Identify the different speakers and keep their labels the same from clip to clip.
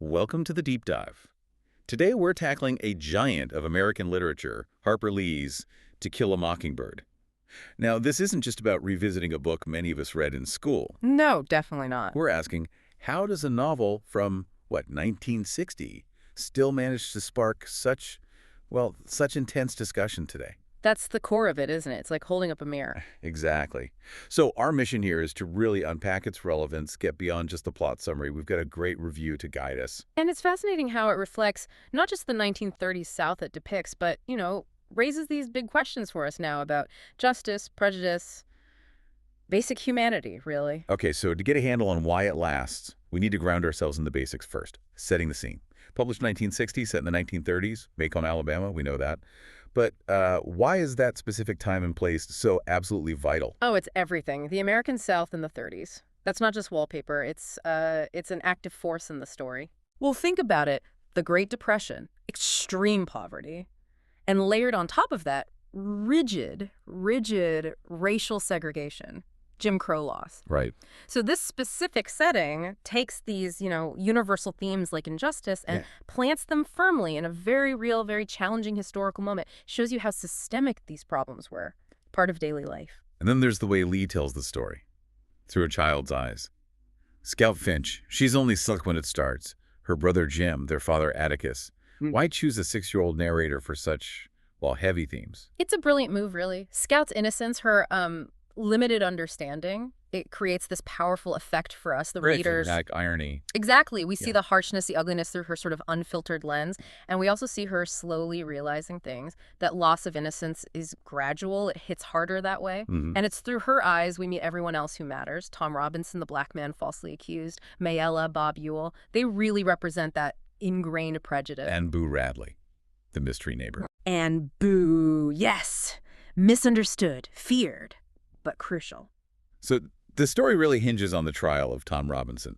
Speaker 1: Welcome to the Deep Dive. Today we're tackling a giant of American literature, Harper Lee's To Kill a Mockingbird. Now, this isn't just about revisiting a book many of us read in school.
Speaker 2: No, definitely not.
Speaker 1: We're asking, how does a novel from, 1960 still manage to spark such intense discussion today?
Speaker 2: That's the core of it, isn't it? It's like holding up a mirror.
Speaker 1: Exactly. So our mission here is to really unpack its relevance, get beyond just the plot summary. We've got a great review to guide us.
Speaker 2: And it's fascinating how it reflects not just the 1930s South it depicts, but, raises these big questions for us now about justice, prejudice, basic humanity, really.
Speaker 1: Okay, so to get a handle on why it lasts, we need to ground ourselves in the basics first, setting the scene. Published 1960, set in the 1930s, Macon, Alabama, we know that. But why is that specific time and place so absolutely vital?
Speaker 2: Oh, it's everything. The American South in the 30s. That's not just wallpaper. It's an active force in the story. Well, think about it. The Great Depression, extreme poverty, and layered on top of that, rigid racial segregation, Jim Crow laws.
Speaker 1: Right.
Speaker 2: So this specific setting takes these, universal themes like injustice and plants them firmly in a very real, very challenging historical moment. Shows you how systemic these problems were, part of daily life.
Speaker 1: And then there's the way Lee tells the story, through a child's eyes. Scout Finch, she's only 6 when it starts. Her brother Jim, their father Atticus. Why choose a 6-year-old narrator for such, heavy themes?
Speaker 2: It's a brilliant move, really. Scout's innocence, her limited understanding, it creates this powerful effect for us, the readers.
Speaker 1: Dramatic irony.
Speaker 2: Exactly. We see the harshness, the ugliness through her sort of unfiltered lens. And we also see her slowly realizing things. That loss of innocence is gradual. It hits harder that way. And it's through her eyes we meet everyone else who matters. Tom Robinson, the black man falsely accused. Mayella, Bob Ewell. They really represent that ingrained prejudice.
Speaker 1: And Boo Radley, the mystery neighbor.
Speaker 2: And Boo, yes. Misunderstood, feared, but crucial.
Speaker 1: So the story really hinges on the trial of Tom Robinson.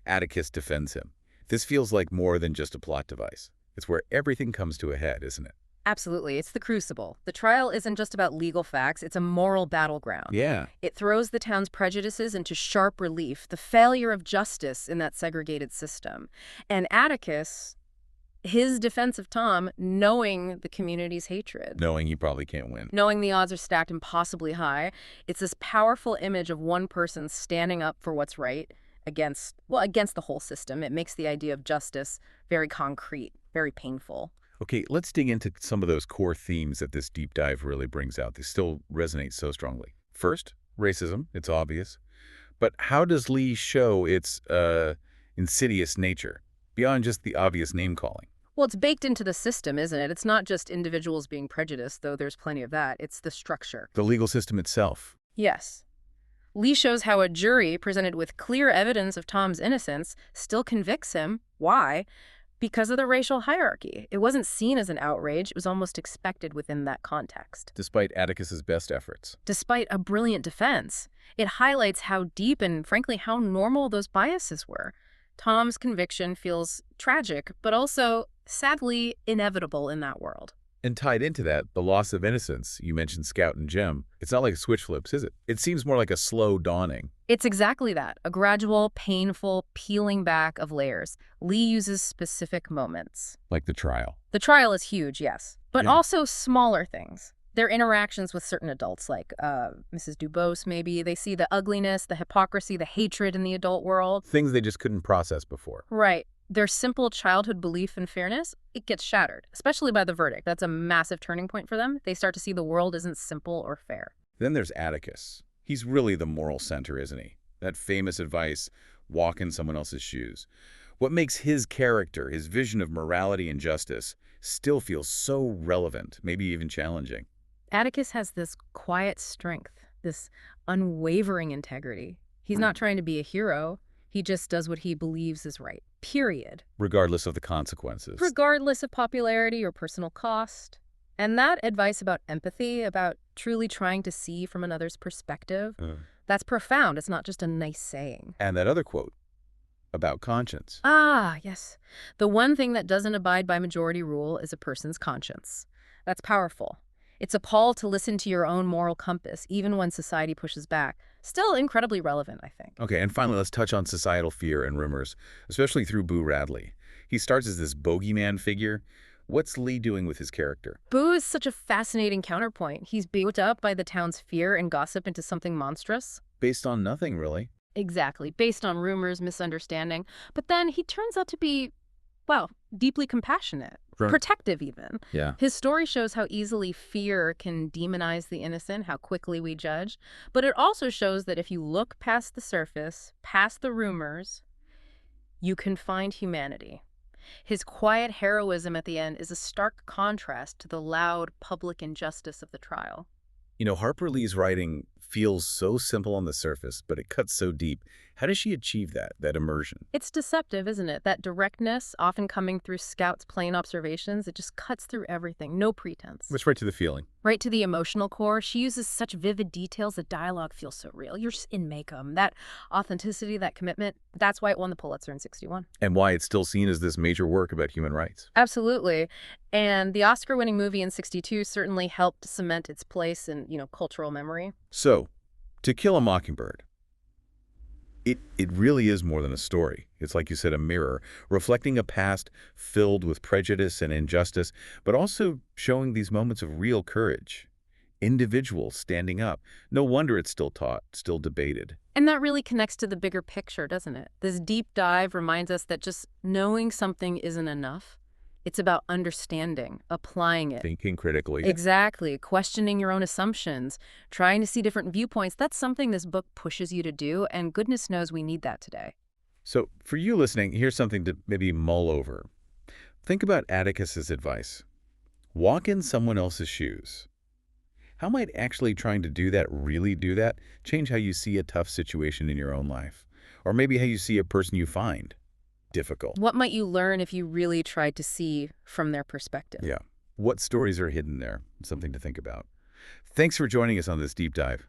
Speaker 1: Atticus defends him. This feels like more than just a plot device. It's where everything comes to a head, isn't it?
Speaker 2: Absolutely. It's the crucible. The trial isn't just about legal facts. It's a moral battleground.
Speaker 1: Yeah.
Speaker 2: It throws the town's prejudices into sharp relief, the failure of justice in that segregated system. And Atticus, his defense of Tom, knowing the community's hatred.
Speaker 1: Knowing he probably can't win.
Speaker 2: Knowing the odds are stacked impossibly high. It's this powerful image of one person standing up for what's right against the whole system. It makes the idea of justice very concrete, very painful.
Speaker 1: Okay, let's dig into some of those core themes that this deep dive really brings out. They still resonate so strongly. First, racism. It's obvious. But how does Lee show its insidious nature, beyond just the obvious name-calling?
Speaker 2: Well, it's baked into the system, isn't it? It's not just individuals being prejudiced, though there's plenty of that. It's the structure.
Speaker 1: The legal system itself.
Speaker 2: Yes. Lee shows how a jury presented with clear evidence of Tom's innocence still convicts him. Why? Because of the racial hierarchy. It wasn't seen as an outrage. It was almost expected within that context.
Speaker 1: Despite Atticus's best efforts.
Speaker 2: Despite a brilliant defense, it highlights how deep and, frankly, how normal those biases were. Tom's conviction feels tragic, but also, sadly, inevitable in that world.
Speaker 1: And tied into that, the loss of innocence. You mentioned Scout and Jim. It's not like switch flips, is it? It seems more like a slow dawning.
Speaker 2: It's exactly that. A gradual, painful peeling back of layers. Lee uses specific moments.
Speaker 1: Like the trial.
Speaker 2: The trial is huge, yes. But also smaller things. Their interactions with certain adults, like Mrs. Dubose, maybe. They see the ugliness, the hypocrisy, the hatred in the adult world.
Speaker 1: Things they just couldn't process before.
Speaker 2: Right. Their simple childhood belief in fairness, it gets shattered, especially by the verdict. That's a massive turning point for them. They start to see the world isn't simple or fair.
Speaker 1: Then there's Atticus. He's really the moral center, isn't he? That famous advice, walk in someone else's shoes. What makes his character, his vision of morality and justice, still feel so relevant, maybe even challenging?
Speaker 2: Atticus has this quiet strength, this unwavering integrity. He's not trying to be a hero. He just does what he believes is right, period.
Speaker 1: Regardless of the consequences.
Speaker 2: Regardless of popularity or personal cost. And that advice about empathy, about truly trying to see from another's perspective, that's profound. It's not just a nice saying.
Speaker 1: And that other quote about conscience.
Speaker 2: Ah, yes. The one thing that doesn't abide by majority rule is a person's conscience. That's powerful. It's a call to listen to your own moral compass, even when society pushes back. Still incredibly relevant, I think.
Speaker 1: Okay, and finally, let's touch on societal fear and rumors, especially through Boo Radley. He starts as this bogeyman figure. What's Lee doing with his character?
Speaker 2: Boo is such a fascinating counterpoint. He's built up by the town's fear and gossip into something monstrous.
Speaker 1: Based on nothing, really.
Speaker 2: Exactly, based on rumors, misunderstanding. But then he turns out to be, well, deeply compassionate, protective even.
Speaker 1: Yeah.
Speaker 2: His story shows how easily fear can demonize the innocent, how quickly we judge. But it also shows that if you look past the surface, past the rumors, you can find humanity. His quiet heroism at the end is a stark contrast to the loud public injustice of the trial.
Speaker 1: You know, Harper Lee's writing feels so simple on the surface, but it cuts so deep. How does she achieve that immersion?
Speaker 2: It's deceptive, isn't it? That directness, often coming through Scout's plain observations, it just cuts through everything, no pretense.
Speaker 1: It's right to the feeling.
Speaker 2: Right to the emotional core. She uses such vivid details, the dialogue feels so real. You're just in make-em. That authenticity, that commitment, that's why it won the Pulitzer in '61.
Speaker 1: And why it's still seen as this major work about human rights.
Speaker 2: Absolutely. And the Oscar-winning movie in '62 certainly helped cement its place in, cultural memory.
Speaker 1: So, To Kill a Mockingbird. It really is more than a story. It's, like you said, a mirror, reflecting a past filled with prejudice and injustice, but also showing these moments of real courage. Individuals standing up. No wonder it's still taught, still debated.
Speaker 2: And that really connects to the bigger picture, doesn't it? This deep dive reminds us that just knowing something isn't enough. It's about understanding, applying it.
Speaker 1: Thinking critically.
Speaker 2: Exactly. Questioning your own assumptions, trying to see different viewpoints. That's something this book pushes you to do, and goodness knows we need that today.
Speaker 1: So, for you listening, here's something to maybe mull over. Think about Atticus's advice. Walk in someone else's shoes. How might actually trying to do that, really do that, change how you see a tough situation in your own life? Or maybe how you see a person you find difficult?
Speaker 2: What might you learn if you really tried to see from their perspective?
Speaker 1: Yeah. What stories are hidden there? Something to think about. Thanks for joining us on this deep dive.